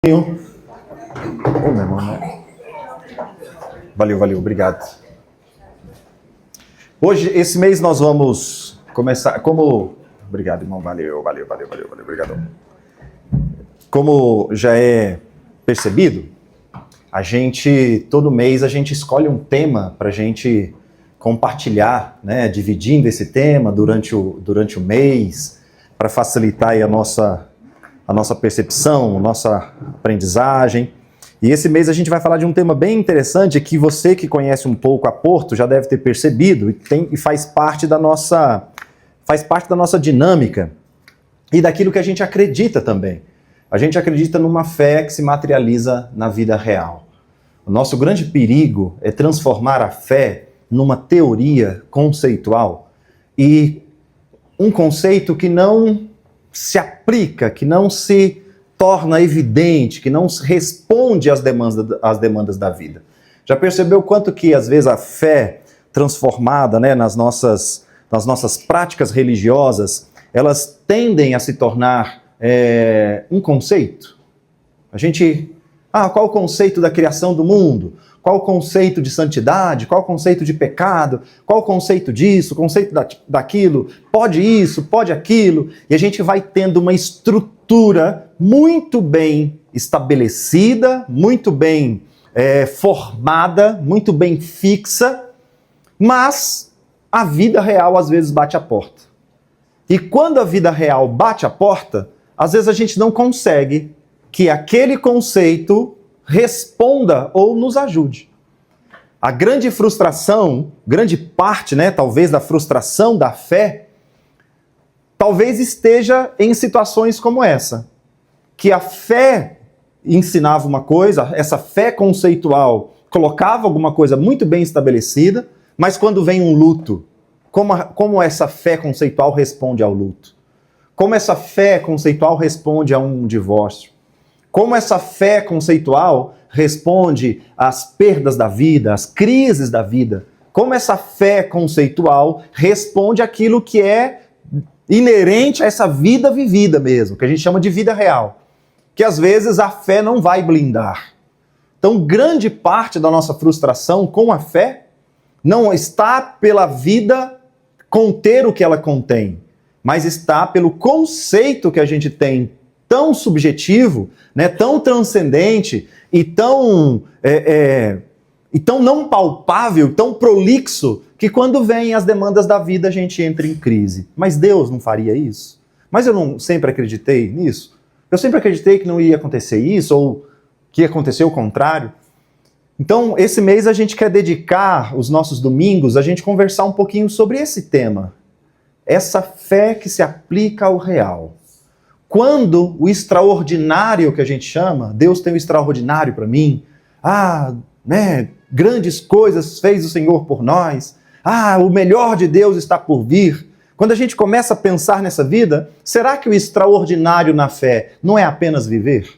Ô, meu irmão, né? Valeu, obrigado. Hoje, esse mês, nós vamos começar, Obrigado, irmão, valeu, obrigado. Como já é percebido, todo mês, a gente escolhe um tema para a gente compartilhar, né, dividindo esse tema durante o mês, para facilitar aí a nossa percepção, a nossa aprendizagem. E esse mês a gente vai falar de um tema bem interessante que você que conhece um pouco a Porto já deve ter percebido e faz parte da nossa dinâmica e daquilo que a gente acredita também. A gente acredita numa fé que se materializa na vida real. O nosso grande perigo é transformar a fé numa teoria conceitual e um conceito que não se aplica, que não se torna evidente, que não responde às demandas da vida. Já percebeu quanto que, às vezes, a fé transformada, né, nas nossas práticas religiosas, elas tendem a se tornar um conceito? Qual o conceito da criação do mundo? Qual o conceito de santidade? Qual o conceito de pecado? Qual o conceito disso? O conceito daquilo? Pode isso? Pode aquilo? E a gente vai tendo uma estrutura muito bem estabelecida, muito bem formada, muito bem fixa, mas a vida real às vezes bate a porta. E quando a vida real bate a porta, às vezes a gente não consegue que aquele conceito responda ou nos ajude. A grande frustração, grande parte, né, talvez da frustração da fé, talvez esteja em situações como essa, que a fé ensinava uma coisa, essa fé conceitual colocava alguma coisa muito bem estabelecida, mas quando vem um luto, como essa fé conceitual responde ao luto? Como essa fé conceitual responde a um divórcio? Como essa fé conceitual responde às perdas da vida, às crises da vida? Como essa fé conceitual responde àquilo que é inerente a essa vida vivida mesmo, que a gente chama de vida real, que às vezes a fé não vai blindar. Então, grande parte da nossa frustração com a fé não está pela vida conter o que ela contém, mas está pelo conceito que a gente tem tão subjetivo, né, tão transcendente e tão não palpável, tão prolixo, que quando vem as demandas da vida a gente entra em crise. Mas Deus não faria isso? Mas eu não sempre acreditei nisso? Eu sempre acreditei que não ia acontecer isso, ou que ia acontecer o contrário? Então, esse mês a gente quer dedicar os nossos domingos a gente conversar um pouquinho sobre esse tema. Essa fé que se aplica ao real. Quando o extraordinário que a gente chama, Deus tem o extraordinário para mim, grandes coisas fez o Senhor por nós, o melhor de Deus está por vir. Quando a gente começa a pensar nessa vida, será que o extraordinário na fé não é apenas viver?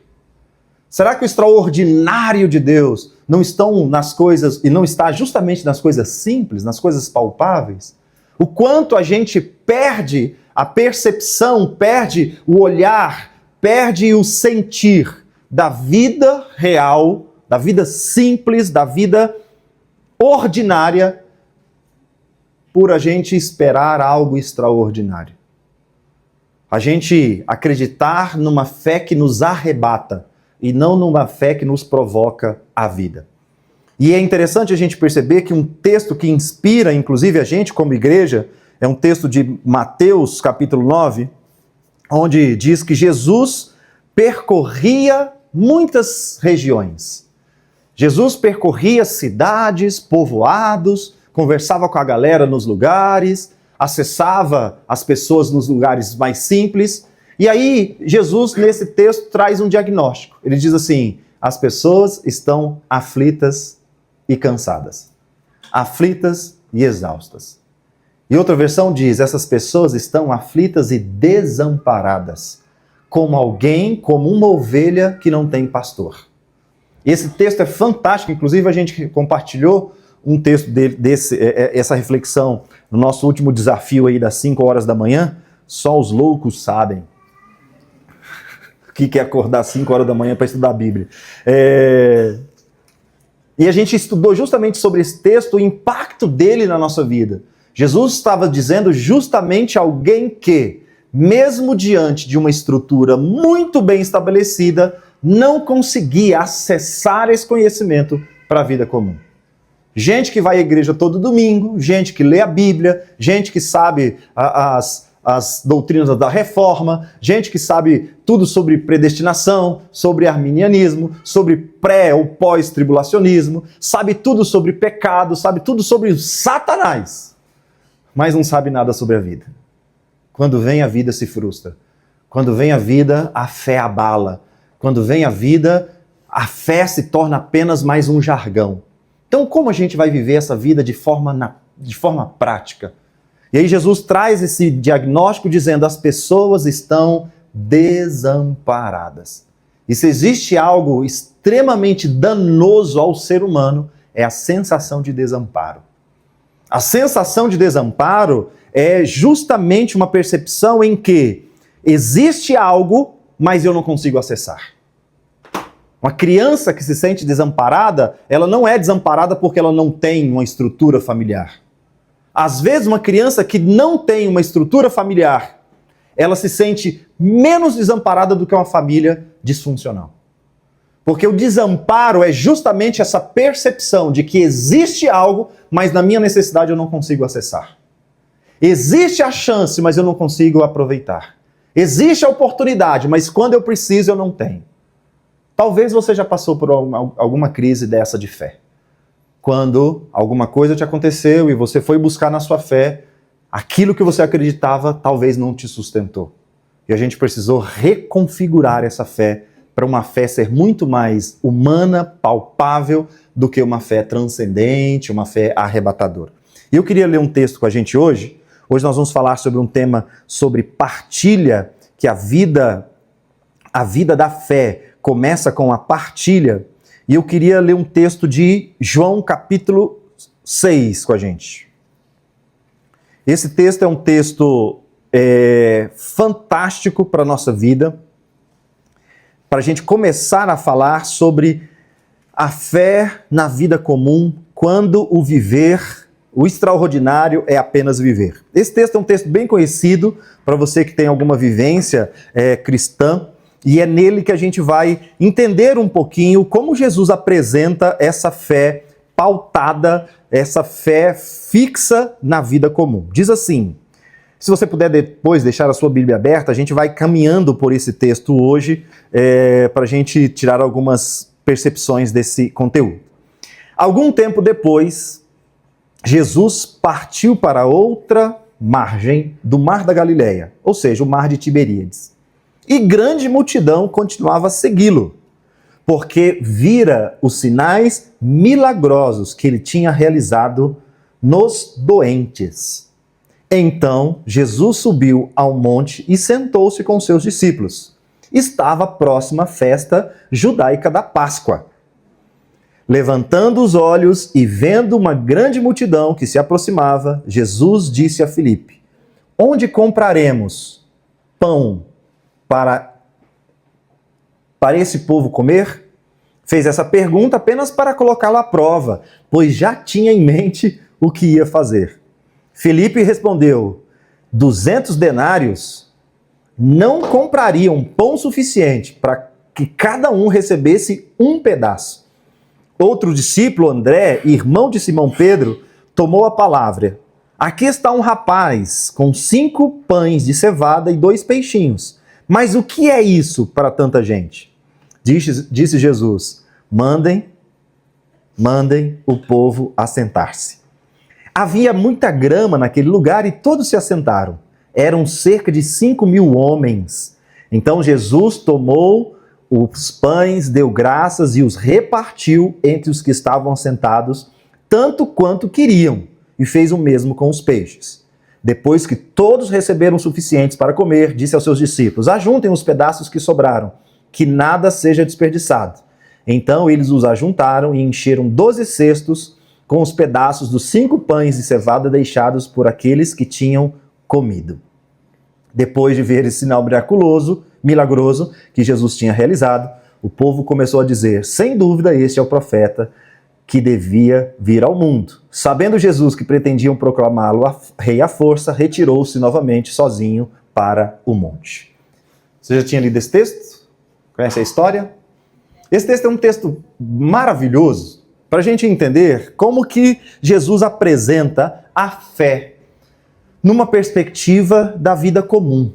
Será que o extraordinário de Deus não estão nas coisas, e não está justamente nas coisas simples, nas coisas palpáveis? O quanto a gente perde a percepção, perde o olhar, perde o sentir da vida real, da vida simples, da vida ordinária, por a gente esperar algo extraordinário. A gente acreditar numa fé que nos arrebata e não numa fé que nos provoca a vida. E é interessante a gente perceber que um texto que inspira, inclusive, a gente como igreja, é um texto de Mateus, capítulo 9, onde diz que Jesus percorria muitas regiões. Jesus percorria cidades, povoados, conversava com a galera nos lugares, acessava as pessoas nos lugares mais simples. E aí, Jesus, nesse texto, traz um diagnóstico. Ele diz assim: as pessoas estão aflitas e cansadas, aflitas e exaustas. E outra versão diz: essas pessoas estão aflitas e desamparadas, como uma ovelha que não tem pastor. Esse texto é fantástico, inclusive a gente compartilhou um texto essa reflexão no nosso último desafio aí das 5 horas da manhã. Só os loucos sabem. que quer acordar às 5 horas da manhã para estudar a Bíblia. E a gente estudou justamente sobre esse texto, o impacto dele na nossa vida. Jesus estava dizendo justamente alguém que, mesmo diante de uma estrutura muito bem estabelecida, não conseguia acessar esse conhecimento para a vida comum. Gente que vai à igreja todo domingo, gente que lê a Bíblia, gente que sabe as doutrinas da reforma, gente que sabe tudo sobre predestinação, sobre arminianismo, sobre pré ou pós-tribulacionismo, sabe tudo sobre pecado, sabe tudo sobre Satanás, mas não sabe nada sobre a vida. Quando vem a vida se frustra. Quando vem a vida, a fé abala. Quando vem a vida, a fé se torna apenas mais um jargão. Então, como a gente vai viver essa vida de forma prática? E aí Jesus traz esse diagnóstico dizendo: as pessoas estão desamparadas. E se existe algo extremamente danoso ao ser humano, é a sensação de desamparo. A sensação de desamparo é justamente uma percepção em que existe algo, mas eu não consigo acessar. Uma criança que se sente desamparada, ela não é desamparada porque ela não tem uma estrutura familiar. Às vezes, uma criança que não tem uma estrutura familiar, ela se sente menos desamparada do que uma família disfuncional. Porque o desamparo é justamente essa percepção de que existe algo, mas na minha necessidade eu não consigo acessar. Existe a chance, mas eu não consigo aproveitar. Existe a oportunidade, mas quando eu preciso eu não tenho. Talvez você já passou por alguma crise dessa de fé. Quando alguma coisa te aconteceu e você foi buscar na sua fé, aquilo que você acreditava talvez não te sustentou. E a gente precisou reconfigurar essa fé para uma fé ser muito mais humana, palpável, do que uma fé transcendente, uma fé arrebatadora. E eu queria ler um texto com a gente hoje. Hoje nós vamos falar sobre um tema sobre partilha, que a vida da fé começa com a partilha. E eu queria ler um texto de João capítulo 6 com a gente. Esse texto é um texto fantástico para a nossa vida, para a gente começar a falar sobre a fé na vida comum, quando o extraordinário é apenas viver. Esse texto é um texto bem conhecido para você que tem alguma vivência cristã, e é nele que a gente vai entender um pouquinho como Jesus apresenta essa fé pautada, essa fé fixa na vida comum. Diz assim, se você puder depois deixar a sua Bíblia aberta, a gente vai caminhando por esse texto hoje para a gente tirar algumas percepções desse conteúdo. Algum tempo depois, Jesus partiu para outra margem do Mar da Galileia, ou seja, o Mar de Tiberíades. E grande multidão continuava a segui-lo, porque vira os sinais milagrosos que ele tinha realizado nos doentes. Então, Jesus subiu ao monte e sentou-se com seus discípulos. Estava próxima a festa judaica da Páscoa. Levantando os olhos e vendo uma grande multidão que se aproximava, Jesus disse a Filipe: onde compraremos pão para esse povo comer? Fez essa pergunta apenas para colocá-lo à prova, pois já tinha em mente o que ia fazer. Filipe respondeu: 200 denários não comprariam pão suficiente para que cada um recebesse um pedaço. Outro discípulo, André, irmão de Simão Pedro, tomou a palavra. Aqui está um rapaz com 5 pães de cevada e 2 peixinhos. Mas o que é isso para tanta gente? Disse Jesus: mandem o povo assentar-se. Havia muita grama naquele lugar e todos se assentaram. Eram cerca de 5.000 homens. Então Jesus tomou os pães, deu graças e os repartiu entre os que estavam assentados, tanto quanto queriam, e fez o mesmo com os peixes. Depois que todos receberam o suficientes para comer, disse aos seus discípulos: ajuntem os pedaços que sobraram, que nada seja desperdiçado. Então eles os ajuntaram e encheram 12 cestos com os pedaços dos 5 pães de cevada deixados por aqueles que tinham comido. Depois de ver esse sinal miraculoso, milagroso que Jesus tinha realizado, o povo começou a dizer, sem dúvida, este é o profeta que devia vir ao mundo. Sabendo Jesus que pretendiam proclamá-lo rei à força, retirou-se novamente sozinho para o monte. Você já tinha lido esse texto? Conhece a história? Esse texto é um texto maravilhoso para a gente entender como que Jesus apresenta a fé numa perspectiva da vida comum.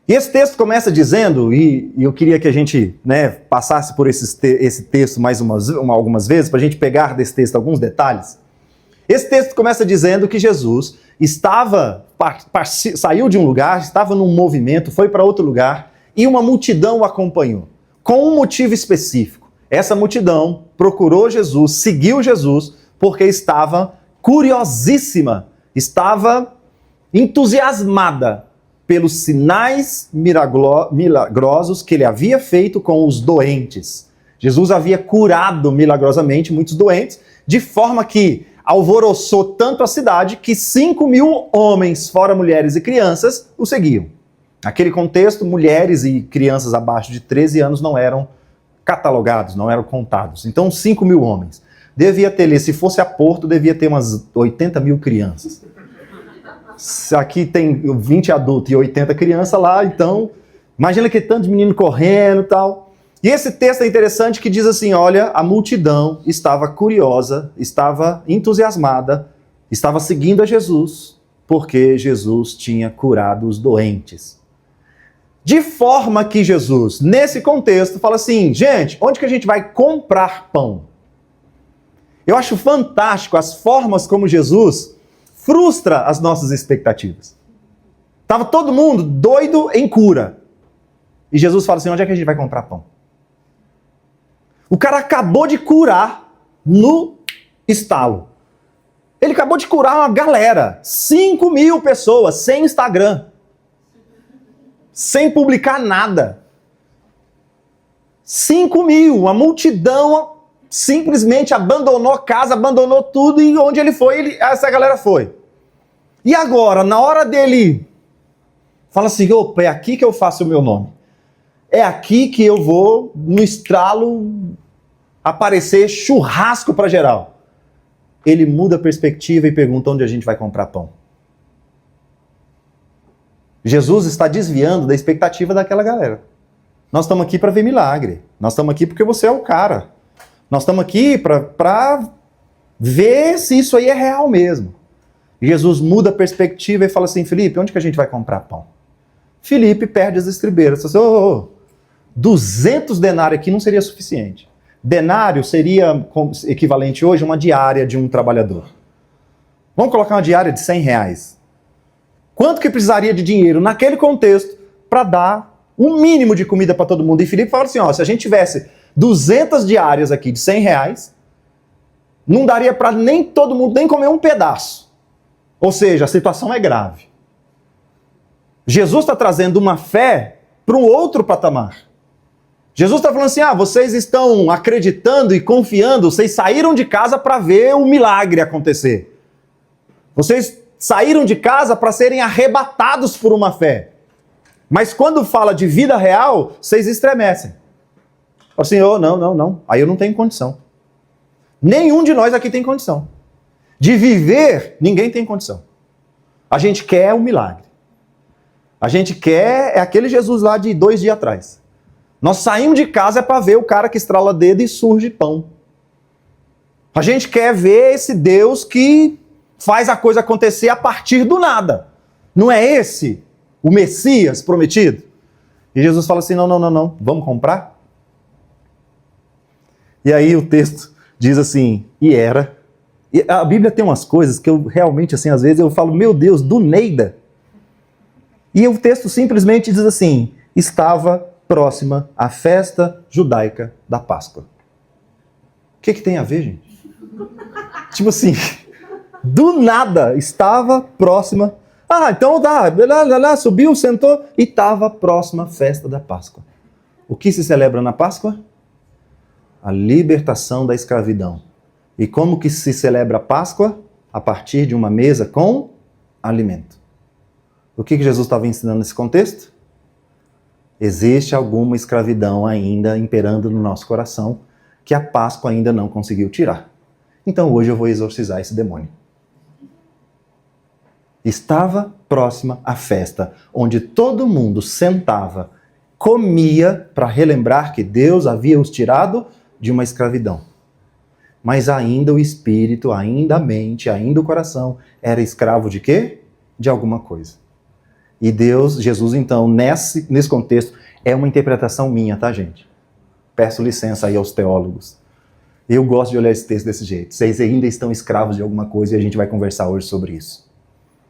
E esse texto começa dizendo, e eu queria que a gente passasse por esse texto mais algumas vezes, para a gente pegar desse texto alguns detalhes. Esse texto começa dizendo que Jesus saiu de um lugar, estava num movimento, foi para outro lugar, e uma multidão o acompanhou, com um motivo específico. Essa multidão procurou Jesus, seguiu Jesus, porque estava curiosíssima, estava entusiasmada pelos sinais milagrosos que ele havia feito com os doentes. Jesus havia curado milagrosamente muitos doentes, de forma que alvoroçou tanto a cidade que 5.000 homens, fora mulheres e crianças, o seguiam. Naquele contexto, mulheres e crianças abaixo de 13 anos não eram catalogados, não eram contados. Então, 5.000 homens. Devia ter, se fosse a Porto, devia ter umas 80.000 crianças. Aqui tem 20 adultos e 80 crianças lá, então imagina que tanto de menino correndo e tal. E esse texto é interessante que diz assim, olha, a multidão estava curiosa, estava entusiasmada, estava seguindo a Jesus, porque Jesus tinha curado os doentes. De forma que Jesus, nesse contexto, fala assim, gente, onde que a gente vai comprar pão? Eu acho fantástico as formas como Jesus frustra as nossas expectativas. Estava todo mundo doido em cura. E Jesus fala assim, onde é que a gente vai comprar pão? O cara acabou de curar no estalo. Ele acabou de curar uma galera. 5.000 pessoas, sem Instagram. Sem publicar nada. 5.000, a multidão simplesmente abandonou casa, abandonou tudo e onde ele foi, essa galera foi. E agora, na hora dele, fala assim, opa, é aqui que eu faço o meu nome. É aqui que eu vou, no estralo, aparecer churrasco para geral. Ele muda a perspectiva e pergunta onde a gente vai comprar pão. Jesus está desviando da expectativa daquela galera. Nós estamos aqui para ver milagre. Nós estamos aqui porque você é o cara. Nós estamos aqui para ver se isso aí é real mesmo. E Jesus muda a perspectiva e fala assim, Felipe, onde que a gente vai comprar pão? Felipe perde as estribeiras. Fala assim, 200 denários aqui não seria suficiente. Denário seria equivalente hoje a uma diária de um trabalhador. Vamos colocar uma diária de R$100. Quanto que precisaria de dinheiro naquele contexto para dar um mínimo de comida para todo mundo? E Felipe fala assim, se a gente tivesse 200 diárias aqui de R$100, não daria para nem todo mundo nem comer um pedaço. Ou seja, a situação é grave. Jesus está trazendo uma fé para um outro patamar. Jesus está falando assim, vocês estão acreditando e confiando, vocês saíram de casa para ver o milagre acontecer. Vocês saíram de casa para serem arrebatados por uma fé. Mas quando fala de vida real, vocês estremecem. Assim, não. Aí eu não tenho condição. Nenhum de nós aqui tem condição. De viver, ninguém tem condição. A gente quer um milagre. A gente quer, é aquele Jesus lá de 2 dias atrás. Nós saímos de casa para ver o cara que estrala dedo e surge pão. A gente quer ver esse Deus que faz a coisa acontecer a partir do nada. Não é esse o Messias prometido? E Jesus fala assim, não, vamos comprar? E aí o texto diz assim, e era. E a Bíblia tem umas coisas que eu realmente, assim, às vezes eu falo, meu Deus, do Neida. E o texto simplesmente diz assim, estava próxima a festa judaica da Páscoa. O que tem a ver, gente? Tipo assim, do nada, estava próxima. Então subiu, sentou e estava próxima a festa da Páscoa. O que se celebra na Páscoa? A libertação da escravidão. E como que se celebra a Páscoa? A partir de uma mesa com alimento. O que Jesus estava ensinando nesse contexto? Existe alguma escravidão ainda imperando no nosso coração que a Páscoa ainda não conseguiu tirar. Então hoje eu vou exorcizar esse demônio. Estava próxima a festa, onde todo mundo sentava, comia para relembrar que Deus havia os tirado de uma escravidão. Mas ainda o espírito, ainda a mente, ainda o coração era escravo de quê? De alguma coisa. E Deus, Jesus então, nesse contexto, é uma interpretação minha, tá, gente? Peço licença aí aos teólogos. Eu gosto de olhar esse texto desse jeito. Vocês ainda estão escravos de alguma coisa e a gente vai conversar hoje sobre isso.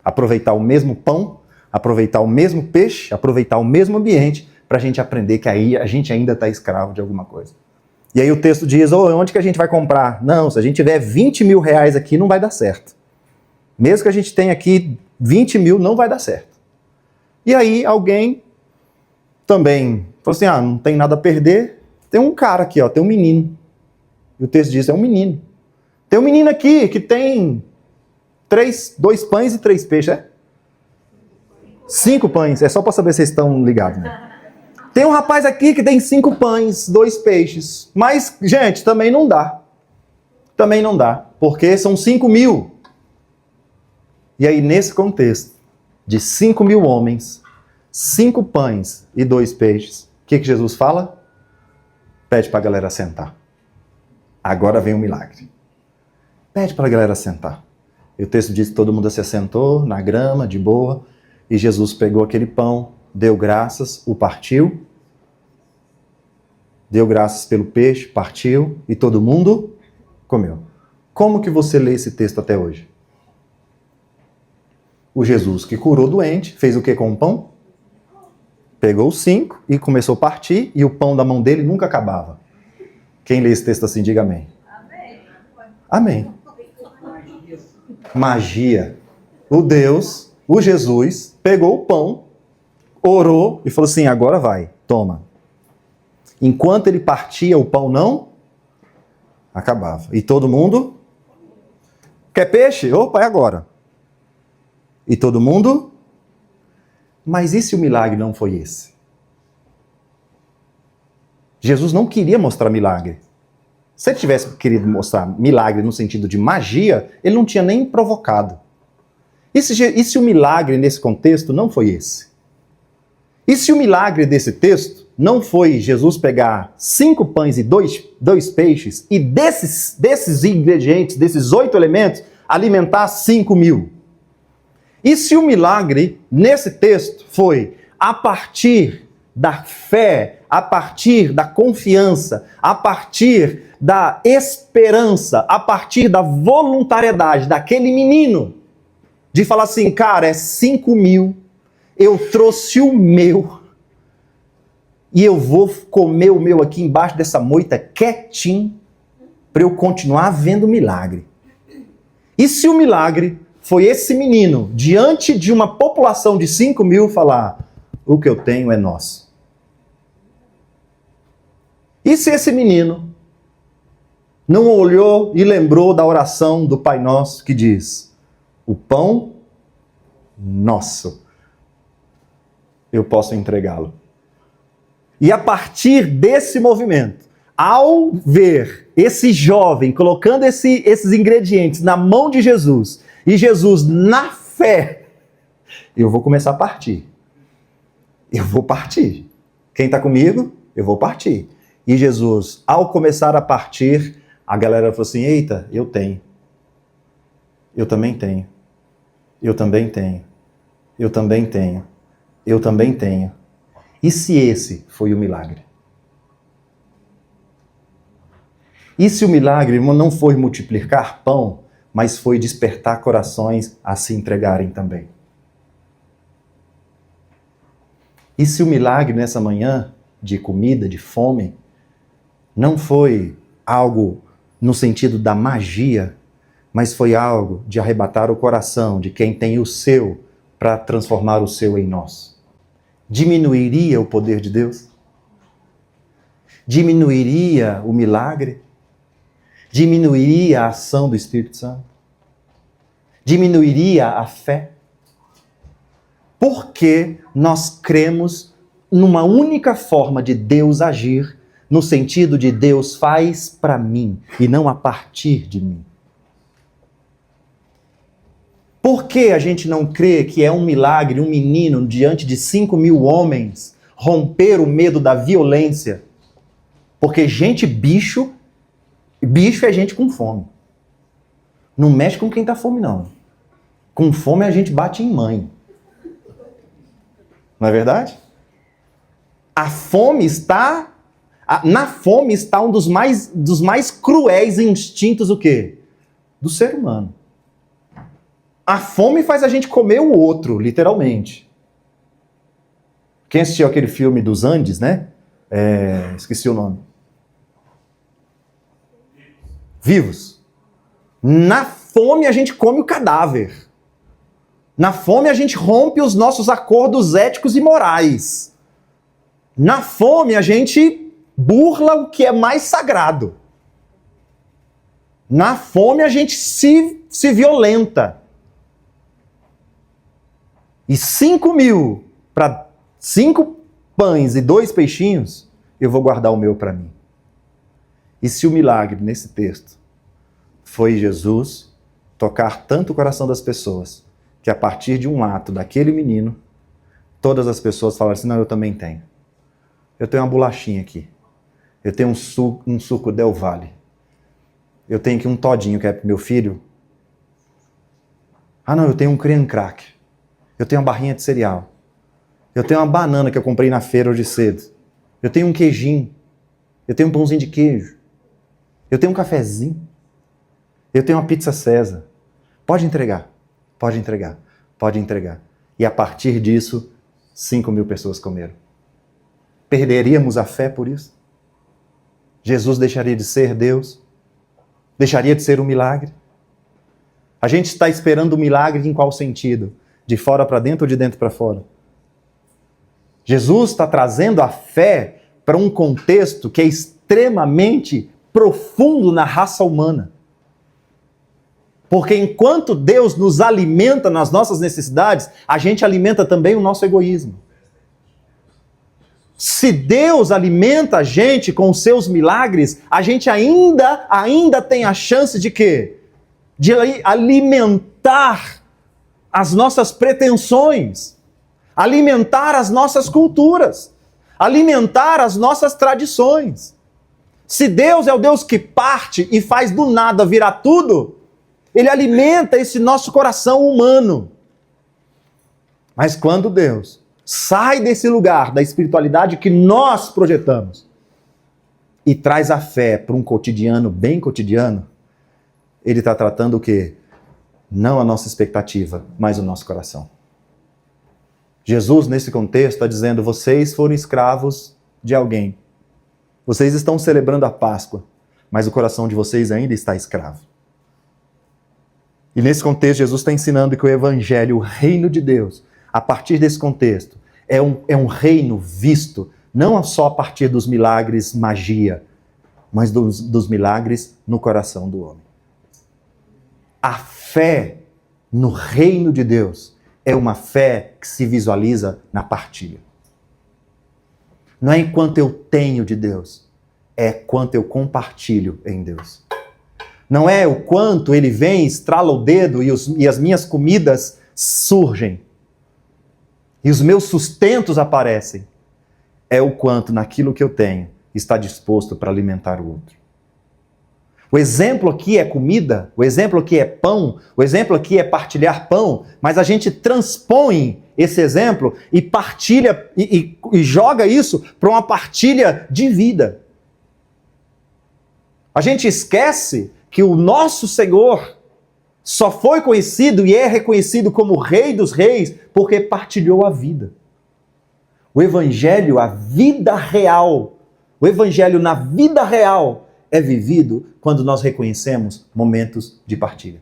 Aproveitar o mesmo pão, aproveitar o mesmo peixe, aproveitar o mesmo ambiente, para a gente aprender que aí a gente ainda está escravo de alguma coisa. E aí o texto diz, onde que a gente vai comprar? Não, se a gente tiver 20 mil reais aqui, não vai dar certo. Mesmo que a gente tenha aqui 20 mil, não vai dar certo. E aí alguém também falou assim, não tem nada a perder. Tem um cara aqui, tem um menino. E o texto diz, é um menino. Tem um menino aqui que tem 2 pães e 3 peixes, 5 pães, é só para saber se vocês estão ligados, né? Tem um rapaz aqui que tem 5 pães, 2 peixes. Mas, gente, também não dá. Também não dá, porque são 5 mil. E aí, nesse contexto, de 5 mil homens, 5 pães e 2 peixes, o que Jesus fala? Pede para a galera sentar. Agora vem o milagre. Pede para a galera sentar. E o texto diz que todo mundo se assentou na grama, de boa, e Jesus pegou aquele pão, deu graças, o partiu, deu graças pelo peixe, partiu, e todo mundo comeu. Como que você lê esse texto até hoje? O Jesus que curou o doente, fez o que com o pão? Pegou os 5 e começou a partir, e o pão da mão dele nunca acabava. Quem lê esse texto assim, diga amém. Amém. Magia. O Jesus, pegou o pão, orou e falou assim, agora vai, toma. Enquanto ele partia, o pão não acabava. E todo mundo, quer peixe? Opa, é agora. E todo mundo, mas e se o milagre não foi esse? Jesus não queria mostrar milagre. Se ele tivesse querido mostrar milagre no sentido de magia, ele não tinha nem provocado. E se o milagre nesse contexto não foi esse? E se o milagre desse texto não foi Jesus pegar 5 pães e 2 peixes e desses ingredientes, desses 8 elementos, alimentar 5 mil? E se o milagre nesse texto foi a partir da fé, a partir da confiança, a partir da esperança, a partir da voluntariedade daquele menino, de falar assim, cara, é 5 mil, eu trouxe o meu, e eu vou comer o meu aqui embaixo dessa moita quietinho, para eu continuar vendo o milagre. E se o milagre foi esse menino, diante de uma população de 5 mil, falar, o que eu tenho é nosso? E se esse menino não olhou e lembrou da oração do Pai Nosso que diz, o pão nosso, eu posso entregá-lo. E a partir desse movimento, ao ver esse jovem colocando esses ingredientes na mão de Jesus, e Jesus na fé, eu vou começar a partir. Eu vou partir. Quem está comigo? Eu vou partir. E Jesus, ao começar a partir, a galera falou assim, eita, eu tenho. Eu também tenho. Eu também tenho. Eu também tenho. Eu também tenho. E se esse foi o milagre? E se o milagre não foi multiplicar pão, mas foi despertar corações a se entregarem também? E se o milagre nessa manhã de comida, de fome, não foi algo no sentido da magia, mas foi algo de arrebatar o coração de quem tem o seu para transformar o seu em nós? Diminuiria o poder de Deus? Diminuiria o milagre? Diminuiria a ação do Espírito Santo? Diminuiria a fé? Porque nós cremos numa única forma de Deus agir, no sentido de Deus faz para mim e não a partir de mim. Por que a gente não crê que é um milagre um menino diante de 5.000 homens romper o medo da violência? Porque bicho é gente com fome. Não mexe com quem tá fome, não. Com fome a gente bate em mãe. Não é verdade? Na fome está um dos mais cruéis instintos o quê? Do ser humano. A fome faz a gente comer o outro, literalmente. Quem assistiu aquele filme dos Andes, né? Esqueci o nome. Vivos. Na fome a gente come o cadáver. Na fome a gente rompe os nossos acordos éticos e morais. Na fome a gente burla o que é mais sagrado. Na fome a gente se violenta. E 5.000 para 5 pães e 2 peixinhos, eu vou guardar o meu para mim. E se o milagre nesse texto foi Jesus tocar tanto o coração das pessoas, que a partir de um ato daquele menino, todas as pessoas falaram assim, não, eu também tenho. Eu tenho uma bolachinha aqui. Eu tenho um suco Del Valle. Eu tenho aqui um todinho que é pro meu filho. Ah não, eu tenho um creme crack. Eu tenho uma barrinha de cereal. Eu tenho uma banana que eu comprei na feira hoje cedo. Eu tenho um queijinho. Eu tenho um pãozinho de queijo. Eu tenho um cafezinho. Eu tenho uma pizza César. Pode entregar. Pode entregar. Pode entregar. E a partir disso, 5.000 pessoas comeram. Perderíamos a fé por isso? Jesus deixaria de ser Deus? Deixaria de ser um milagre? A gente está esperando o milagre em qual sentido? De fora para dentro ou de dentro para fora? Jesus está trazendo a fé para um contexto que é extremamente profundo na raça humana. Porque enquanto Deus nos alimenta nas nossas necessidades, a gente alimenta também o nosso egoísmo. Se Deus alimenta a gente com os seus milagres, a gente ainda tem a chance de quê? De alimentar as nossas pretensões, alimentar as nossas culturas, alimentar as nossas tradições. Se Deus é o Deus que parte e faz do nada virar tudo, Ele alimenta esse nosso coração humano. Mas quando Deus sai desse lugar da espiritualidade que nós projetamos e traz a fé para um cotidiano bem cotidiano, Ele está tratando o quê? Não a nossa expectativa, mas o nosso coração. Jesus, nesse contexto, está dizendo, vocês foram escravos de alguém. Vocês estão celebrando a Páscoa, mas o coração de vocês ainda está escravo. E nesse contexto, Jesus está ensinando que o Evangelho, o reino de Deus, a partir desse contexto, é um reino visto, não só a partir dos milagres magia, mas dos milagres no coração do homem. A fé no reino de Deus é uma fé que se visualiza na partilha. Não é enquanto eu tenho de Deus, é quanto eu compartilho em Deus. Não é o quanto Ele vem, estrala o dedo e as minhas comidas surgem. E os meus sustentos aparecem. É o quanto naquilo que eu tenho está disposto para alimentar o outro. O exemplo aqui é comida, o exemplo aqui é pão, o exemplo aqui é partilhar pão, mas a gente transpõe esse exemplo e partilha e joga isso para uma partilha de vida. A gente esquece que o nosso Senhor só foi conhecido e é reconhecido como Rei dos Reis porque partilhou a vida. O Evangelho, a vida real, o Evangelho na vida real é vivido quando nós reconhecemos momentos de partilha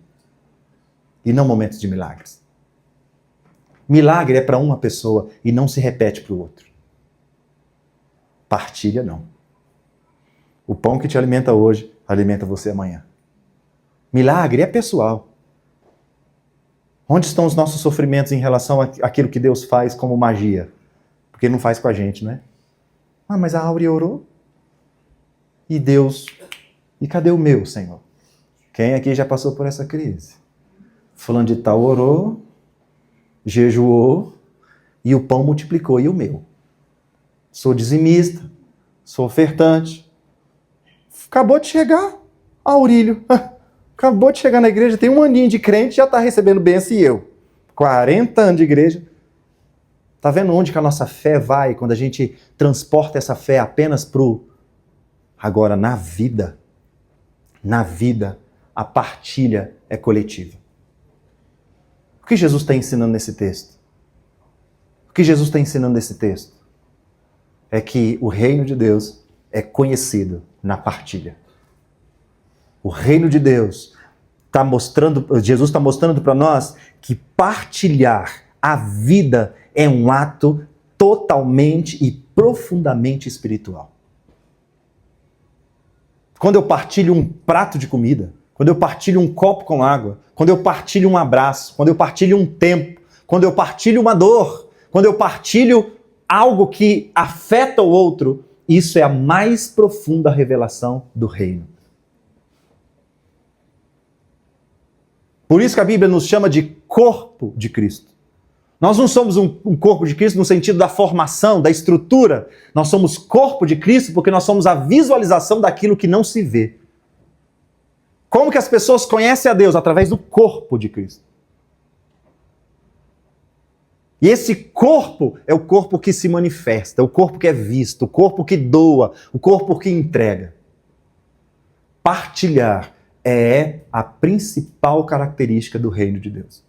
e não momentos de milagres. Milagre é para uma pessoa e não se repete para o outro. Partilha não. O pão que te alimenta hoje, alimenta você amanhã. Milagre é pessoal. Onde estão os nossos sofrimentos em relação àquilo que Deus faz como magia? Porque ele não faz com a gente, né? Ah, mas a Áurea orou. E Deus... E cadê o meu, Senhor? Quem aqui já passou por essa crise? Fulano de tal orou, jejuou, e o pão multiplicou. E o meu? Sou dizimista, sou ofertante. Acabou de chegar, Aurílio. Acabou de chegar na igreja, tem um aninho de crente, já está recebendo bênção, e eu? 40 anos de igreja. Está vendo onde que a nossa fé vai quando a gente transporta essa fé apenas pro... Agora, na vida, a partilha é coletiva. O que Jesus está ensinando nesse texto? O que Jesus está ensinando nesse texto? É que o reino de Deus é conhecido na partilha. O reino de Deus está mostrando, Jesus está mostrando para nós que partilhar a vida é um ato totalmente e profundamente espiritual. Quando eu partilho um prato de comida, quando eu partilho um copo com água, quando eu partilho um abraço, quando eu partilho um tempo, quando eu partilho uma dor, quando eu partilho algo que afeta o outro, isso é a mais profunda revelação do reino. Por isso que a Bíblia nos chama de corpo de Cristo. Nós não somos um corpo de Cristo no sentido da formação, da estrutura. Nós somos corpo de Cristo porque nós somos a visualização daquilo que não se vê. Como que as pessoas conhecem a Deus? Através do corpo de Cristo. E esse corpo é o corpo que se manifesta, o corpo que é visto, o corpo que doa, o corpo que entrega. Partilhar é a principal característica do reino de Deus.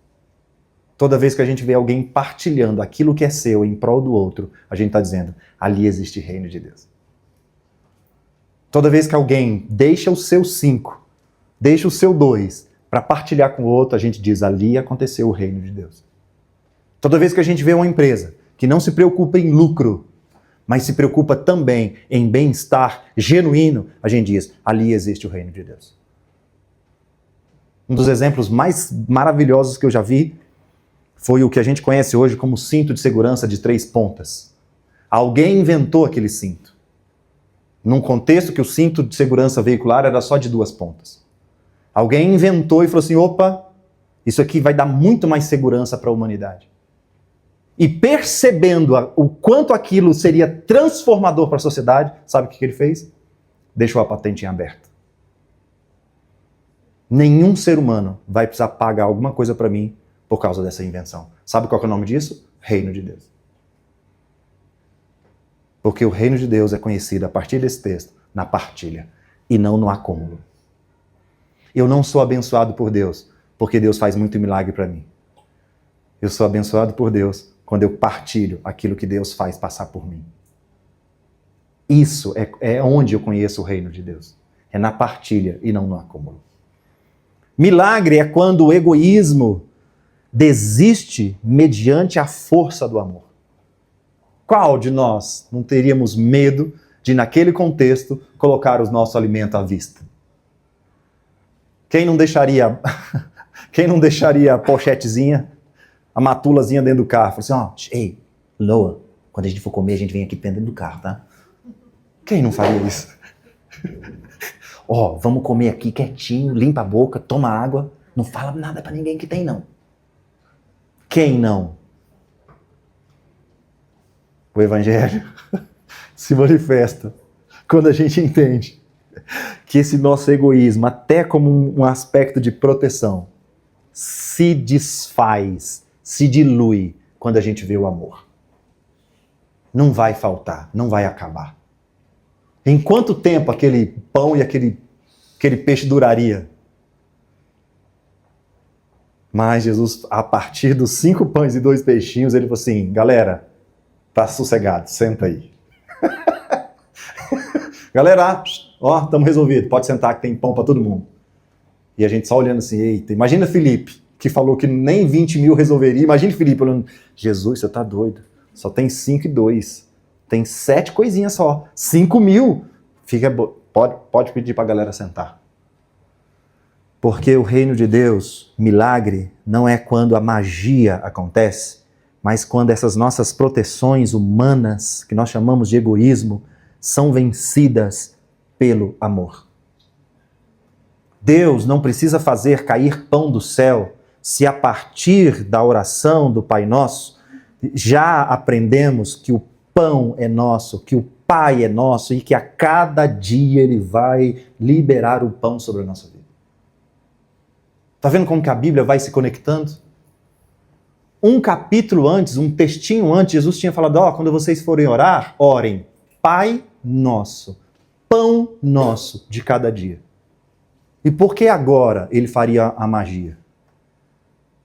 Toda vez que a gente vê alguém partilhando aquilo que é seu em prol do outro, a gente está dizendo, ali existe reino de Deus. Toda vez que alguém deixa o seu 5, deixa o seu 2 para partilhar com o outro, a gente diz, ali aconteceu o reino de Deus. Toda vez que a gente vê uma empresa que não se preocupa em lucro, mas se preocupa também em bem-estar genuíno, a gente diz, ali existe o reino de Deus. Um dos exemplos mais maravilhosos que eu já vi foi o que a gente conhece hoje como cinto de segurança de 3 pontas. Alguém inventou aquele cinto. Num contexto que o cinto de segurança veicular era só de 2 pontas. Alguém inventou e falou assim, opa, isso aqui vai dar muito mais segurança para a humanidade. E percebendo o quanto aquilo seria transformador para a sociedade, sabe o que ele fez? Deixou a patente em aberto. Nenhum ser humano vai precisar pagar alguma coisa para mim por causa dessa invenção. Sabe qual é o nome disso? Reino de Deus. Porque o reino de Deus é conhecido a partir desse texto, na partilha, e não no acúmulo. Eu não sou abençoado por Deus, porque Deus faz muito milagre para mim. Eu sou abençoado por Deus quando eu partilho aquilo que Deus faz passar por mim. Isso é onde eu conheço o reino de Deus. É na partilha e não no acúmulo. Milagre é quando o egoísmo desiste mediante a força do amor. Qual de nós não teríamos medo de, naquele contexto, colocar o nosso alimento à vista? Quem não deixaria a pochetezinha, a matulazinha dentro do carro? Fala assim, ei, Loa, quando a gente for comer, a gente vem aqui dentro do carro, tá? Quem não faria isso? Vamos comer aqui quietinho, limpa a boca, toma água, não fala nada pra ninguém que tem, não. Quem não? O Evangelho se manifesta quando a gente entende que esse nosso egoísmo, até como um aspecto de proteção, se desfaz, se dilui quando a gente vê o amor. Não vai faltar, não vai acabar. Em quanto tempo aquele pão e aquele peixe duraria? Mas Jesus, a partir dos 5 pães e 2 peixinhos, ele falou assim, galera, tá sossegado, senta aí. Galera, estamos resolvidos, pode sentar que tem pão para todo mundo. E a gente só olhando assim, eita, imagina Felipe, que falou que nem 20 mil resolveria, imagina Felipe olhando, Jesus, você tá doido, só tem 5 e 2, tem 7 coisinhas só, 5 mil, pode pedir para a galera sentar. Porque o reino de Deus, milagre, não é quando a magia acontece, mas quando essas nossas proteções humanas, que nós chamamos de egoísmo, são vencidas pelo amor. Deus não precisa fazer cair pão do céu se a partir da oração do Pai Nosso já aprendemos que o pão é nosso, que o Pai é nosso e que a cada dia Ele vai liberar o pão sobre a nossa vida. Está vendo como que a Bíblia vai se conectando? Um capítulo antes, um textinho antes, Jesus tinha falado, quando vocês forem orar, orem, Pai Nosso, pão nosso de cada dia. E por que agora Ele faria a magia?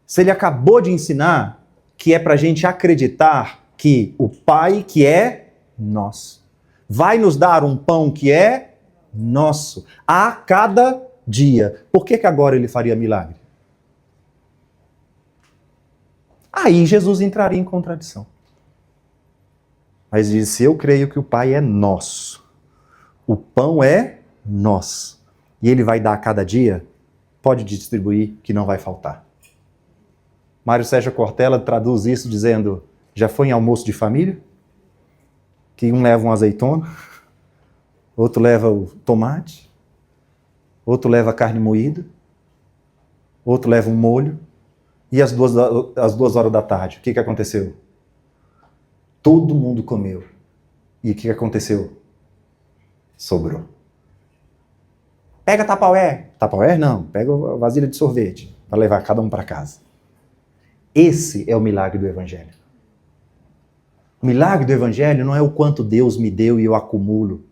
Se Ele acabou de ensinar que é para a gente acreditar que o Pai que é nosso vai nos dar um pão que é nosso a cada dia. Por que agora Ele faria milagre? Aí Jesus entraria em contradição. Mas disse, eu creio que o Pai é nosso. O pão é nosso. E Ele vai dar a cada dia, pode distribuir que não vai faltar. Mário Sérgio Cortella traduz isso dizendo, já foi em almoço de família? Que um leva uma azeitona, outro leva o tomate, outro leva a carne moída, outro leva um molho, e às 2 horas da tarde, o que aconteceu? Todo mundo comeu. E o que aconteceu? Sobrou. Pega Tupperware. Tupperware não, pega a vasilha de sorvete, para levar cada um para casa. Esse é o milagre do Evangelho. O milagre do Evangelho não é o quanto Deus me deu e eu acumulo.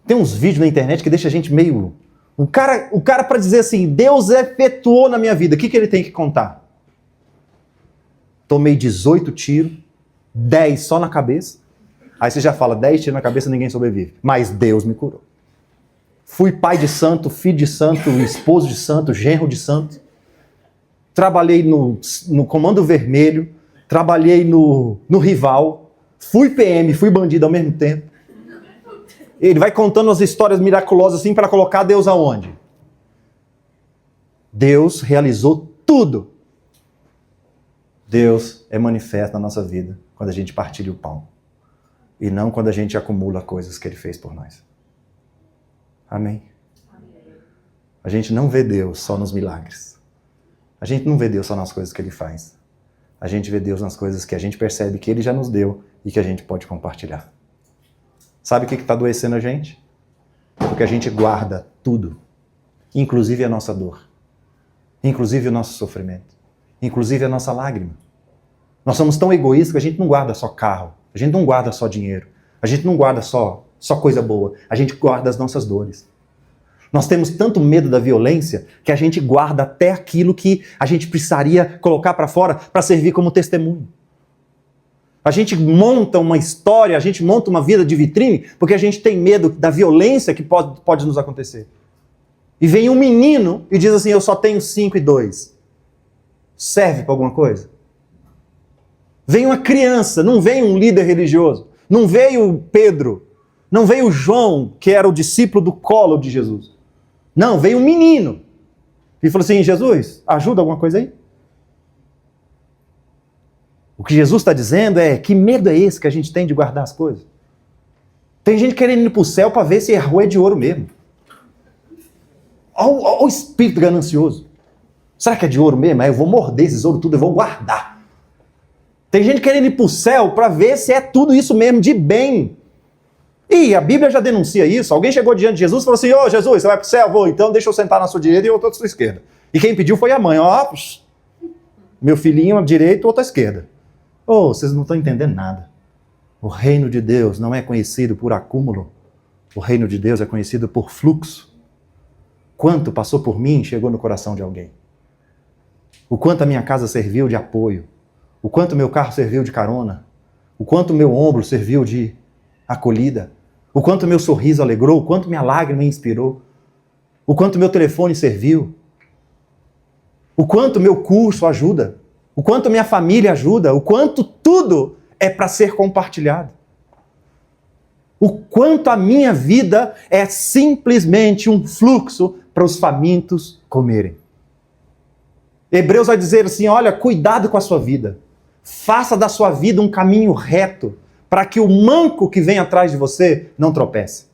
Tem uns vídeos na internet que deixa a gente meio... O cara para dizer assim, Deus efetuou na minha vida, o que ele tem que contar? Tomei 18 tiros, 10 só na cabeça. Aí você já fala, 10 tiros na cabeça, ninguém sobrevive. Mas Deus me curou. Fui pai de santo, filho de santo, esposo de santo, genro de santo. Trabalhei no Comando Vermelho, trabalhei no Rival, fui PM, fui bandido ao mesmo tempo. Ele vai contando as histórias miraculosas assim para colocar Deus aonde? Deus realizou tudo. Deus é manifesto na nossa vida quando a gente partilha o pão. E não quando a gente acumula coisas que Ele fez por nós. Amém? A gente não vê Deus só nos milagres. A gente não vê Deus só nas coisas que Ele faz. A gente vê Deus nas coisas que a gente percebe que Ele já nos deu e que a gente pode compartilhar. Sabe o que está adoecendo a gente? Porque a gente guarda tudo, inclusive a nossa dor, inclusive o nosso sofrimento, inclusive a nossa lágrima. Nós somos tão egoístas que a gente não guarda só carro, a gente não guarda só dinheiro, a gente não guarda só coisa boa, a gente guarda as nossas dores. Nós temos tanto medo da violência que a gente guarda até aquilo que a gente precisaria colocar para fora para servir como testemunho. A gente monta uma história, a gente monta uma vida de vitrine porque a gente tem medo da violência que pode nos acontecer. E vem um menino e diz assim, eu só tenho 5 e 2. Serve para alguma coisa? Vem uma criança, não vem um líder religioso, não veio Pedro, não veio João, que era o discípulo do colo de Jesus. Não, veio um menino. E falou assim, Jesus, ajuda alguma coisa aí? O que Jesus está dizendo é, que medo é esse que a gente tem de guardar as coisas? Tem gente querendo ir para o céu para ver se a rua é de ouro mesmo. Olha o espírito ganancioso. Será que é de ouro mesmo? Aí eu vou morder esses ouro tudo, eu vou guardar. Tem gente querendo ir para o céu para ver se é tudo isso mesmo de bem. E a Bíblia já denuncia isso. Alguém chegou diante de Jesus e falou assim, ô Jesus, você vai para o céu? Vou, então deixa eu sentar na sua direita e eu estou à sua esquerda. E quem pediu foi a mãe. Ó, meu filhinho à direita, outro à esquerda. Oh, vocês não estão entendendo nada. O reino de Deus não é conhecido por acúmulo. O reino de Deus é conhecido por fluxo. Quanto passou por mim, chegou no coração de alguém. O quanto a minha casa serviu de apoio. O quanto meu carro serviu de carona. O quanto meu ombro serviu de acolhida. O quanto meu sorriso alegrou. O quanto minha lágrima inspirou. O quanto meu telefone serviu. O quanto meu curso ajuda. O quanto minha família ajuda, o quanto tudo é para ser compartilhado. O quanto a minha vida é simplesmente um fluxo para os famintos comerem. Hebreus vai dizer assim, olha, cuidado com a sua vida. Faça da sua vida um caminho reto, para que o manco que vem atrás de você não tropece.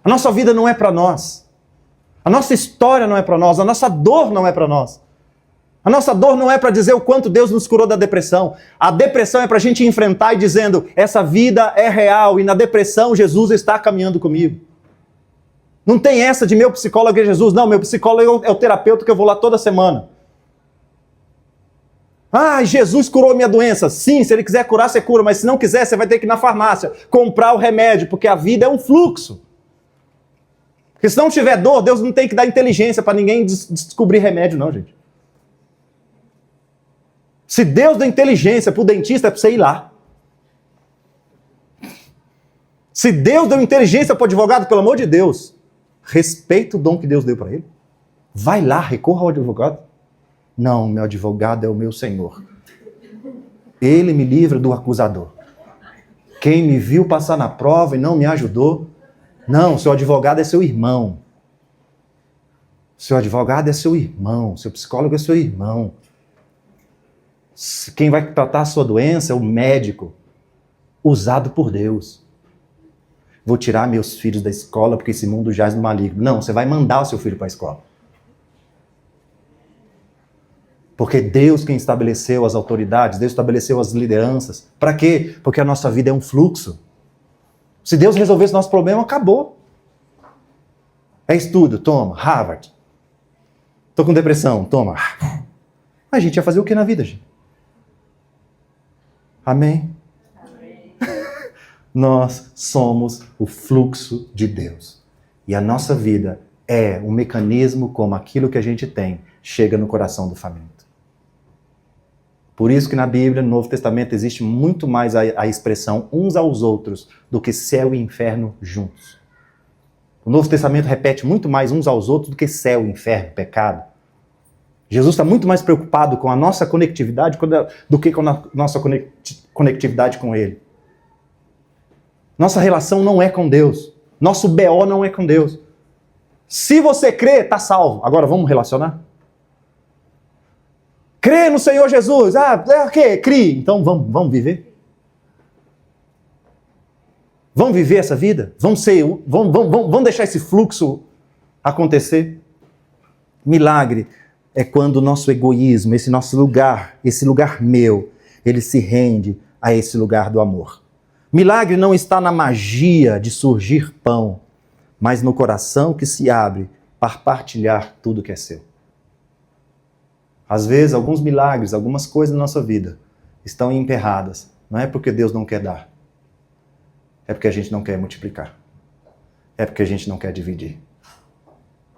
A nossa vida não é para nós. A nossa história não é para nós. A nossa dor não é para nós. A nossa dor não é para dizer o quanto Deus nos curou da depressão. A depressão é para a gente enfrentar e dizendo, essa vida é real e na depressão Jesus está caminhando comigo. Não tem essa de meu psicólogo é Jesus. Não, meu psicólogo é o terapeuta que eu vou lá toda semana. Ah, Jesus curou minha doença. Sim, se ele quiser curar, você cura. Mas se não quiser, você vai ter que ir na farmácia comprar o remédio, porque a vida é um fluxo. Porque se não tiver dor, Deus não tem que dar inteligência para ninguém descobrir remédio, não, gente. Se Deus dá inteligência para o dentista, é para você ir lá. Se Deus deu inteligência para o advogado, pelo amor de Deus, respeita o dom que Deus deu para ele. Vai lá, recorra ao advogado. Não, meu advogado é o meu Senhor. Ele me livra do acusador. Quem me viu passar na prova e não me ajudou. Não, seu advogado é seu irmão. Seu advogado é seu irmão. Seu psicólogo é seu irmão. Quem vai tratar a sua doença é o médico, usado por Deus. Vou tirar meus filhos da escola porque esse mundo jaz no maligno. Não, você vai mandar o seu filho para a escola. Porque Deus quem estabeleceu as autoridades, Deus estabeleceu as lideranças. Para quê? Porque a nossa vida é um fluxo. Se Deus resolvesse nosso problema, acabou. É estudo, toma, Harvard. Estou com depressão, toma. A gente ia fazer o que na vida, gente? Amém? Amém. Nós somos o fluxo de Deus. E a nossa vida é um mecanismo como aquilo que a gente tem chega no coração do faminto. Por isso que na Bíblia, no Novo Testamento, existe muito mais a expressão uns aos outros do que céu e inferno juntos. O Novo Testamento repete muito mais uns aos outros do que céu, inferno, pecado. Jesus está muito mais preocupado com a nossa conectividade do que com a nossa conectividade com Ele. Nossa relação não é com Deus. Nosso BO não é com Deus. Se você crê, está salvo. Agora vamos relacionar? Crê no Senhor Jesus. Ah, é o quê? Crie. Então vamos viver. Vamos viver essa vida? Vamos deixar esse fluxo acontecer? Milagre é quando o nosso egoísmo, esse nosso lugar, esse lugar meu, ele se rende a esse lugar do amor. Milagre não está na magia de surgir pão, mas no coração que se abre para partilhar tudo que é seu. Às vezes, alguns milagres, algumas coisas na nossa vida estão emperradas. Não é porque Deus não quer dar. É porque a gente não quer multiplicar. É porque a gente não quer dividir.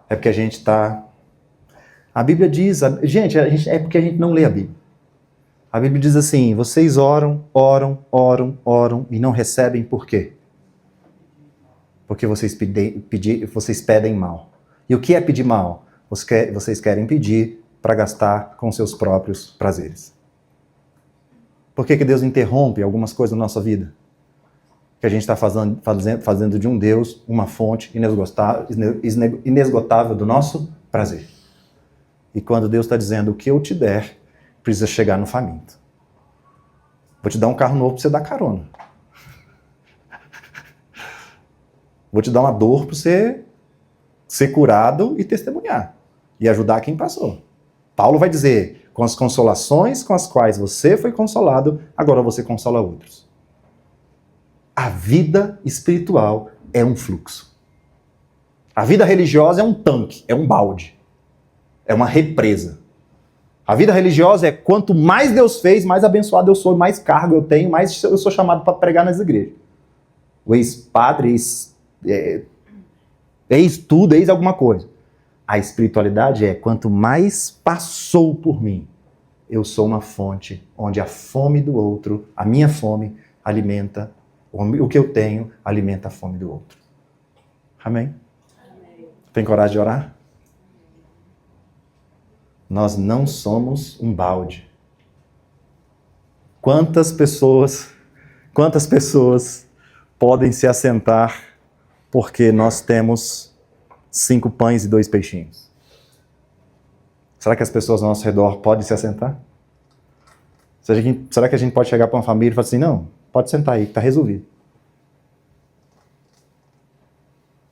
É porque a gente está... A Bíblia diz... Gente, é porque a gente não lê a Bíblia. A Bíblia diz assim, vocês oram e não recebem por quê? Porque vocês pedem mal. E o que é pedir mal? Vocês querem pedir para gastar com seus próprios prazeres. Por que Deus interrompe algumas coisas na nossa vida? Que a gente está fazendo de um Deus uma fonte inesgotável do nosso prazer. E quando Deus está dizendo o que eu te der, precisa chegar no faminto. Vou te dar um carro novo para você dar carona. Vou te dar uma dor para você ser curado e testemunhar. E ajudar quem passou. Paulo vai dizer, com as consolações com as quais você foi consolado, agora você consola outros. A vida espiritual é um fluxo. A vida religiosa é um tanque, é um balde. É uma represa. A vida religiosa é quanto mais Deus fez, mais abençoado eu sou, mais cargo eu tenho, mais eu sou chamado para pregar nas igrejas. O ex-padre, ex-tudo, ex-alguma coisa. A espiritualidade é quanto mais passou por mim, eu sou uma fonte onde a fome do outro, a minha fome, alimenta, o que eu tenho, alimenta a fome do outro. Amém? Amém. Tem coragem de orar? Nós não somos um balde. Quantas pessoas podem se assentar porque nós temos 5 pães e 2 peixinhos? Será que as pessoas ao nosso redor podem se assentar? Será que a gente pode chegar para uma família e falar assim, não, pode sentar aí, que está resolvido.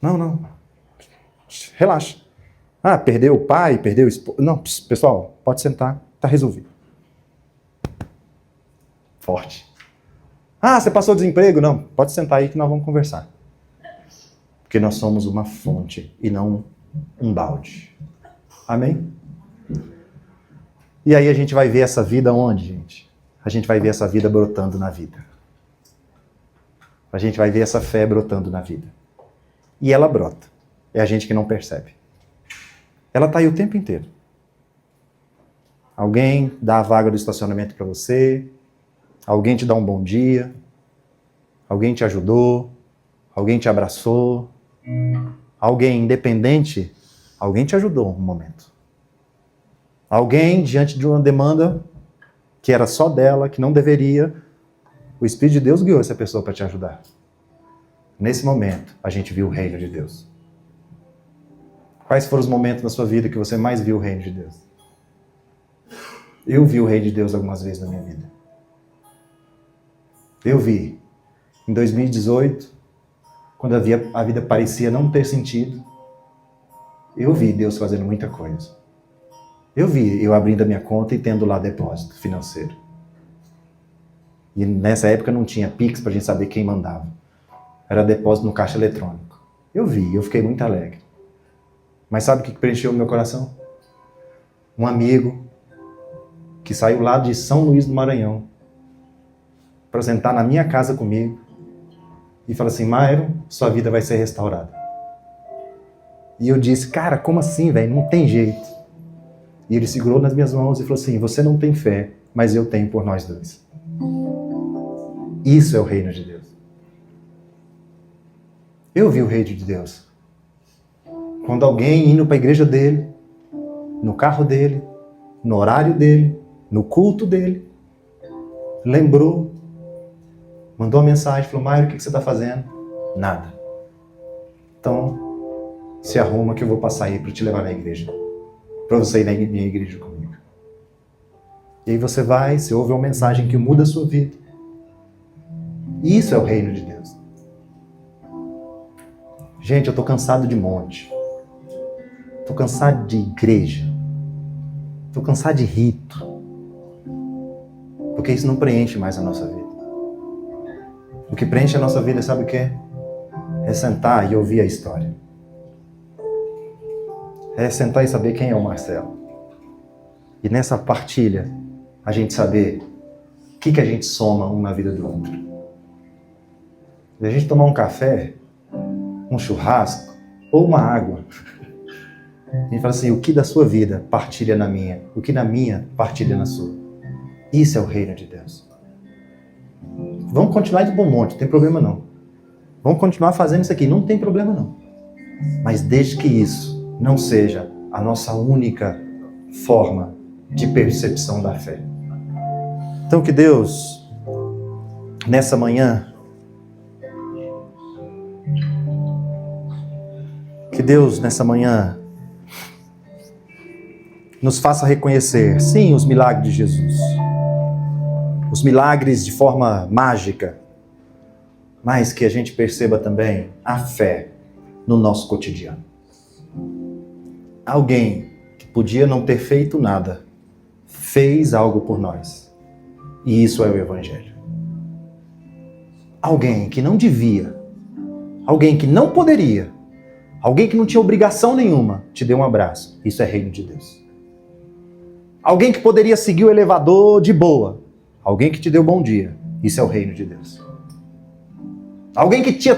Não. Relaxa. Ah, perdeu o pai, perdeu o esposo. Não, pessoal, pode sentar, está resolvido. Forte. Ah, você passou desemprego? Não, pode sentar aí que nós vamos conversar. Porque nós somos uma fonte e não um balde. Amém? E aí a gente vai ver essa vida onde, gente? A gente vai ver essa vida brotando na vida. A gente vai ver essa fé brotando na vida. E ela brota. É a gente que não percebe. Ela está aí o tempo inteiro. Alguém dá a vaga do estacionamento para você. Alguém te dá um bom dia. Alguém te ajudou. Alguém te abraçou. Alguém independente. Alguém te ajudou um momento. Alguém, diante de uma demanda que era só dela, que não deveria, o Espírito de Deus guiou essa pessoa para te ajudar. Nesse momento, a gente viu o reino de Deus. Quais foram os momentos na sua vida que você mais viu o reino de Deus? Eu vi o reino de Deus algumas vezes na minha vida. Eu vi. Em 2018, quando a vida parecia não ter sentido, eu vi Deus fazendo muita coisa. Eu vi eu abrindo a minha conta e tendo lá depósito financeiro. E nessa época não tinha Pix para a gente saber quem mandava. Era depósito no caixa eletrônico. Eu vi, eu fiquei muito alegre. Mas sabe o que preencheu o meu coração? Um amigo que saiu lá de São Luís do Maranhão para sentar na minha casa comigo e falar assim, Mairo, sua vida vai ser restaurada. E eu disse, cara, como assim, velho? Não tem jeito. E ele segurou nas minhas mãos e falou assim, você não tem fé, mas eu tenho por nós dois. Isso é o reino de Deus. Eu vi o reino de Deus. Quando alguém indo para a igreja dele, no carro dele, no horário dele, no culto dele, lembrou, mandou uma mensagem, falou, Mairo, o que você está fazendo? Nada. Então, se arruma que eu vou passar aí para te levar na igreja. Para você ir na minha igreja comigo. E aí você vai, você ouve uma mensagem que muda a sua vida. Isso é o reino de Deus. Gente, eu estou cansado de monte. Estou cansado de igreja. Estou cansado de rito. Porque isso não preenche mais a nossa vida. O que preenche a nossa vida, sabe o quê? É sentar e ouvir a história. É sentar e saber quem é o Marcelo. E nessa partilha, a gente saber o que a gente soma um na vida do outro. E a gente tomar um café, um churrasco ou uma água. A gente fala assim, o que da sua vida partilha na minha, o que na minha partilha na sua. Isso é o reino de Deus. Vamos continuar de bom monte, não tem problema não. Vamos continuar fazendo isso aqui, não tem problema não. Mas desde que isso não seja a nossa única forma de percepção da fé. Então que Deus, nessa manhã, nos faça reconhecer, sim, os milagres de Jesus. Os milagres de forma mágica, mas que a gente perceba também a fé no nosso cotidiano. Alguém que podia não ter feito nada, fez algo por nós. E isso é o Evangelho. Alguém que não devia, alguém que não poderia, alguém que não tinha obrigação nenhuma, te deu um abraço. Isso é reino de Deus. Alguém que poderia seguir o elevador de boa, alguém que te deu bom dia. Isso é o reino de Deus. Alguém que tinha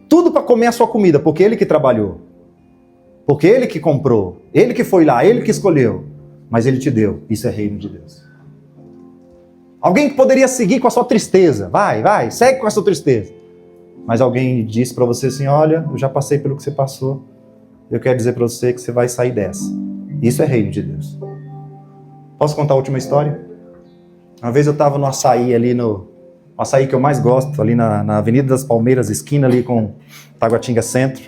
tudo para comer a sua comida, porque ele que trabalhou. Porque ele que comprou, ele que foi lá, ele que escolheu, mas ele te deu. Isso é reino de Deus. Alguém que poderia seguir com a sua tristeza. Vai, segue com a sua tristeza. Mas alguém disse para você assim, olha, eu já passei pelo que você passou. Eu quero dizer para você que você vai sair dessa. Isso é reino de Deus. Posso contar a última história? Uma vez eu estava no açaí ali, no açaí que eu mais gosto, ali na Avenida das Palmeiras, esquina ali com Taguatinga Centro.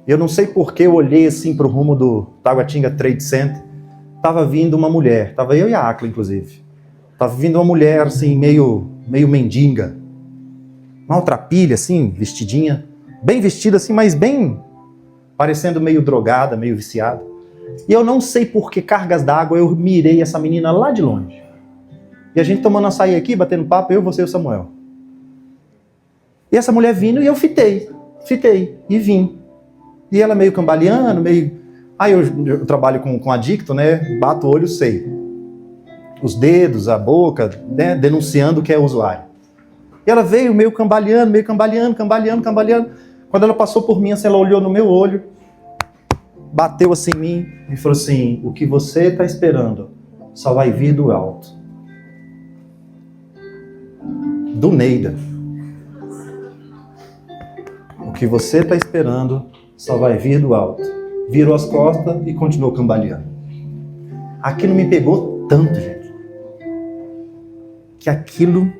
Eu não sei por que eu olhei assim para o rumo do Taguatinga Trade Center. Estava vindo uma mulher, estava eu e a Acla, inclusive. Estava vindo uma mulher assim, meio mendiga, maltrapilha assim, vestidinha, bem vestida assim, mas bem parecendo meio drogada, meio viciada. E eu não sei por que cargas d'água eu mirei essa menina lá de longe. E a gente tomando açaí aqui, batendo papo, eu, você e o Samuel. E essa mulher vindo e eu fitei e vim. E ela meio cambaleando, meio... Aí eu trabalho com adicto, né? Bato o olho, sei. Os dedos, a boca, né? Denunciando que é usuário. E ela veio meio cambaleando. Quando ela passou por mim, assim, ela olhou no meu olho, bateu assim em mim e falou assim: o que você está esperando só vai vir do alto. Do Neida. O que você está esperando só vai vir do alto. Virou as costas e continuou cambaleando. Aquilo me pegou tanto, gente, que aquilo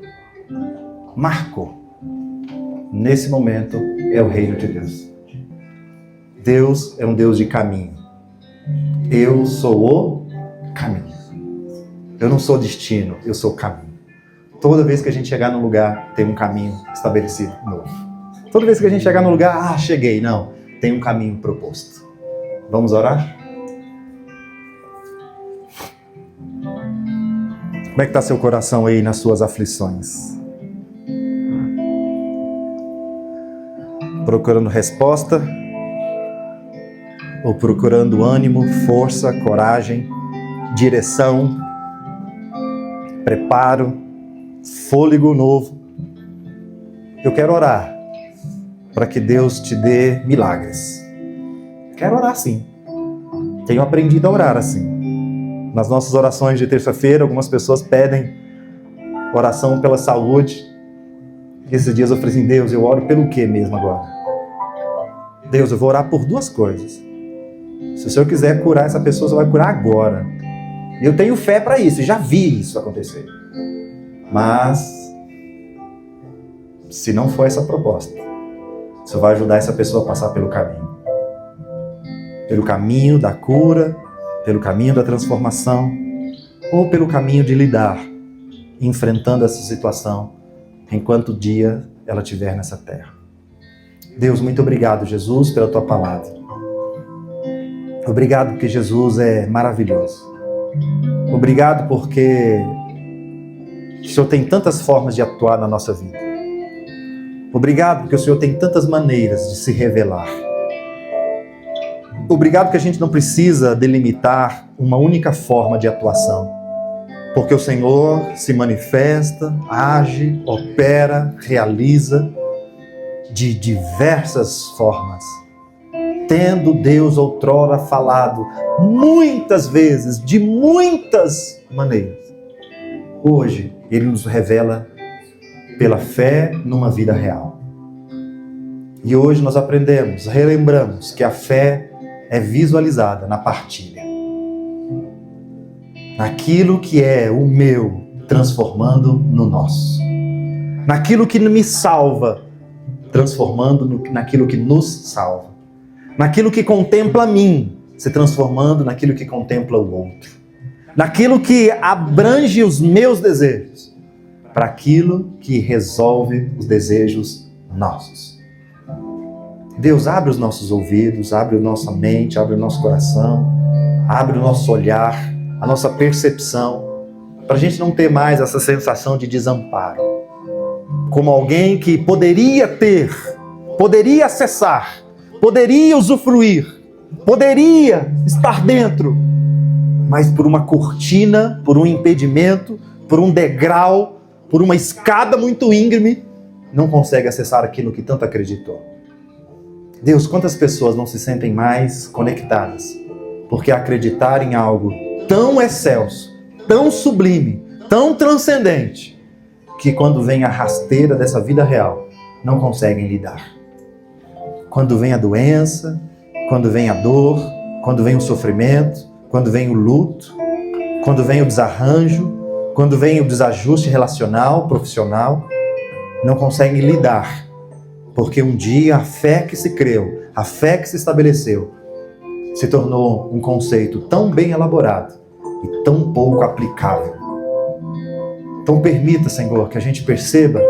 marcou. Nesse momento é o reino de Deus. Deus é um Deus de caminho. Eu sou o caminho. Eu não sou destino, eu sou o caminho. Toda vez que a gente chegar num lugar, tem um caminho estabelecido novo. Toda vez que a gente chegar num lugar, cheguei. Não, tem um caminho proposto. Vamos orar? Como é que está seu coração aí nas suas aflições? Procurando resposta? Ou procurando ânimo, força, coragem, direção, preparo, fôlego novo? Eu quero orar para que Deus te dê milagres. Quero orar sim. Tenho aprendido a orar assim. Nas nossas orações de terça-feira, algumas pessoas pedem oração pela saúde. E esses dias eu falei assim: Deus, eu oro pelo quê mesmo agora? Deus, eu vou orar por duas coisas. Se o Senhor quiser curar essa pessoa, você vai curar agora. Eu tenho fé para isso, já vi isso acontecer. Mas, se não for essa proposta, você vai ajudar essa pessoa a passar pelo caminho. Pelo caminho da cura, pelo caminho da transformação, ou pelo caminho de lidar, enfrentando essa situação, enquanto o dia ela estiver nessa terra. Deus, muito obrigado, Jesus, pela tua palavra. Obrigado porque Jesus é maravilhoso. Obrigado porque o Senhor tem tantas formas de atuar na nossa vida. Obrigado porque o Senhor tem tantas maneiras de se revelar. Obrigado que a gente não precisa delimitar uma única forma de atuação. Porque o Senhor se manifesta, age, opera, realiza de diversas formas. Tendo Deus outrora falado muitas vezes, de muitas maneiras, hoje Ele nos revela pela fé numa vida real. E hoje nós aprendemos, relembramos que a fé é visualizada na partilha. Naquilo que é o meu, transformando no nosso. Naquilo que me salva, transformando naquilo que nos salva. Naquilo que contempla a mim, se transformando naquilo que contempla o outro. Naquilo que abrange os meus desejos, para aquilo que resolve os desejos nossos. Deus, abre os nossos ouvidos, abre a nossa mente, abre o nosso coração, abre o nosso olhar, a nossa percepção, para a gente não ter mais essa sensação de desamparo. Como alguém que poderia ter, poderia acessar, poderia usufruir, poderia estar dentro, mas por uma cortina, por um impedimento, por um degrau, por uma escada muito íngreme, não consegue acessar aquilo que tanto acreditou. Deus, quantas pessoas não se sentem mais conectadas porque acreditar em algo tão excelso, tão sublime, tão transcendente, que quando vem a rasteira dessa vida real, não conseguem lidar. Quando vem a doença, quando vem a dor, quando vem o sofrimento, quando vem o luto, quando vem o desarranjo, quando vem o desajuste relacional, profissional, não conseguem lidar, porque um dia a fé que se creu, a fé que se estabeleceu, se tornou um conceito tão bem elaborado e tão pouco aplicável. Então permita, Senhor, que a gente perceba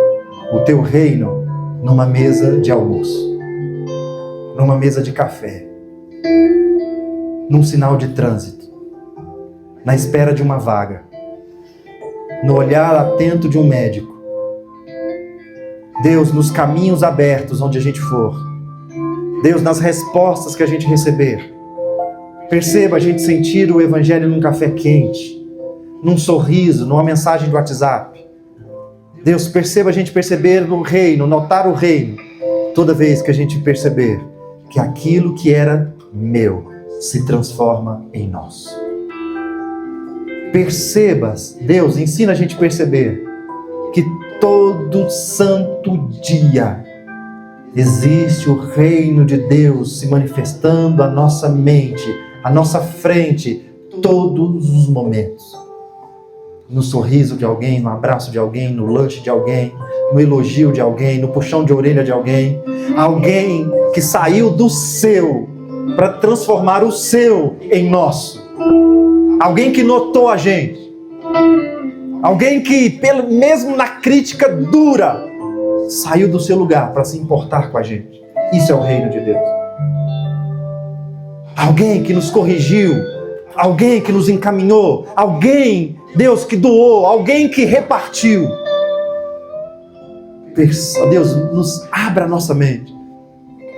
o teu reino numa mesa de almoço, numa mesa de café, num sinal de trânsito, na espera de uma vaga, no olhar atento de um médico. Deus, nos caminhos abertos onde a gente for. Deus, nas respostas que a gente receber. Perceba a gente sentir o Evangelho num café quente, num sorriso, numa mensagem do WhatsApp. Deus, perceba a gente perceber no reino, notar o reino, toda vez que a gente perceber que aquilo que era meu se transforma em nosso. Perceba, Deus, ensina a gente a perceber que todo santo dia existe o reino de Deus se manifestando à nossa mente, à nossa frente, todos os momentos. No sorriso de alguém, no abraço de alguém, no lanche de alguém, no elogio de alguém, no puxão de orelha de alguém. Alguém que saiu do seu para transformar o seu em nosso. Alguém que notou a gente. Alguém que, mesmo na crítica dura, saiu do seu lugar para se importar com a gente. Isso é o reino de Deus. Alguém que nos corrigiu, alguém que nos encaminhou, alguém, Deus, que doou, alguém que repartiu. Deus, nos abra a nossa mente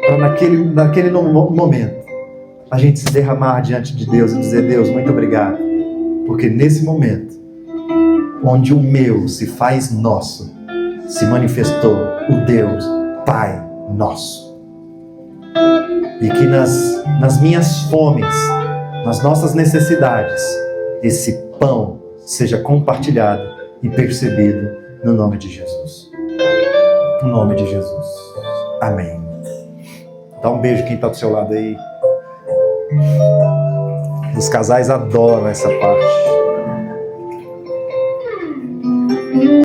para naquele momento a gente se derramar diante de Deus e dizer: Deus, muito obrigado, porque nesse momento onde o meu se faz nosso, se manifestou o Deus Pai nosso. E que nas minhas fomes, nas nossas necessidades, esse pão seja compartilhado e percebido no nome de Jesus. No nome de Jesus. Amém. Dá um beijo quem está do seu lado aí. Os casais adoram essa parte.